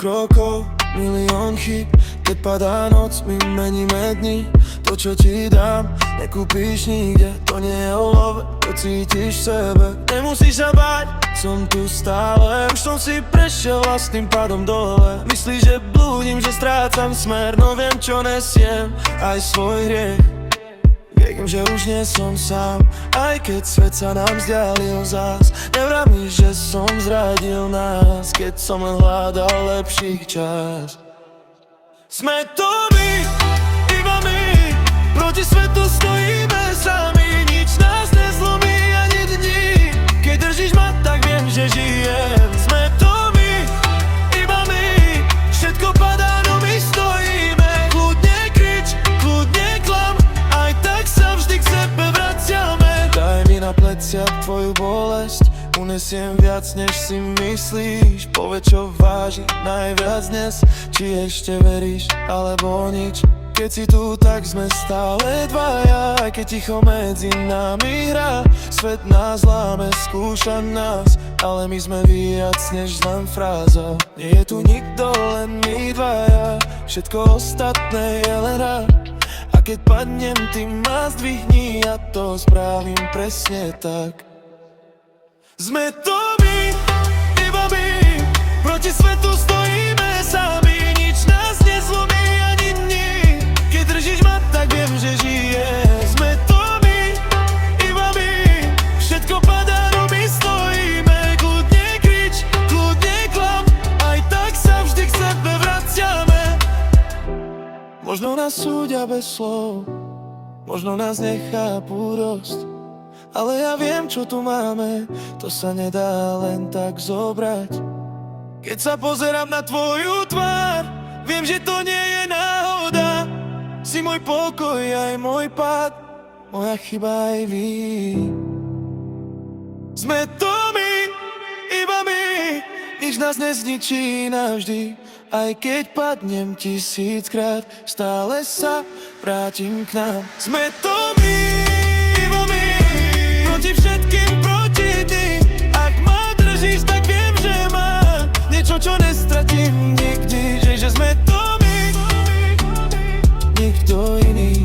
krokov, milión chýb. Keď padá noc, my meníme dni. To, čo ti dám, nekúpíš nikde. To nie je o love, to cítiš v sebe. Nemusíš sa báť, som tu stále. Už som si prešiel vlastným pádom dole. Myslíš, že blúdim, že strácam smer. No viem, čo nesiem, aj svoj hriech. Viem, že už nie som sám, aj keď svet sa nám vzdialil zás. Nevrám mi, že som zradil nás, keď som len hľadal lepší čas. Sme to my, iba my, proti svetu stojíme sami. Nič nás nezlomí ani dní, keď držíš ma, tak viem, že žijem. Sme to my, iba my, všetko padá, no my stojíme. Kľudne krič, kľudne klam, aj tak sa vždy k sebe vraciame. Daj mi na pleciach tvoju bolesť, unesiem viac, než si myslíš. Povedz, čo váži najviac dnes, či ešte veríš, alebo nič. Keď si tu, tak sme stále dvaja, aj keď ticho medzi nami hrá. Svet nás láme, skúša nás, ale my sme viac než len fráza. Nie je tu nikto, len my dvaja, všetko ostatné je len hra. A keď padnem, ty ma zdvihni, ja to spravím presne tak. Sme to my, iba my, proti svetu stojíme sami. Nič nás nezlomí ani dní, keď držíš ma, tak viem, že žijem. Sme to my, iba my, všetko padá, no my stojíme. Kľudne krič, kľudne klam, aj tak sa vždy k sebe vraciame. Možno nás súdia bez slov, možno nás nechápu dosť, ale ja viem, čo tu máme, to sa nedá len tak zobrať. Keď sa pozerám na tvoju tvár, viem, že to nie je náhoda. Si môj pokoj, aj môj pád, moja chyba aj vy. Sme to my, iba my, nič nás nezničí navždy. Aj keď padnem 1000-krát, stále sa vrátim k nám. Sme to my, iba my, proti všetkým, proti dni. Ak ma držíš, tak viem, že mám niečo, čo nestratím nikdy. Že sme to my, nikto iný.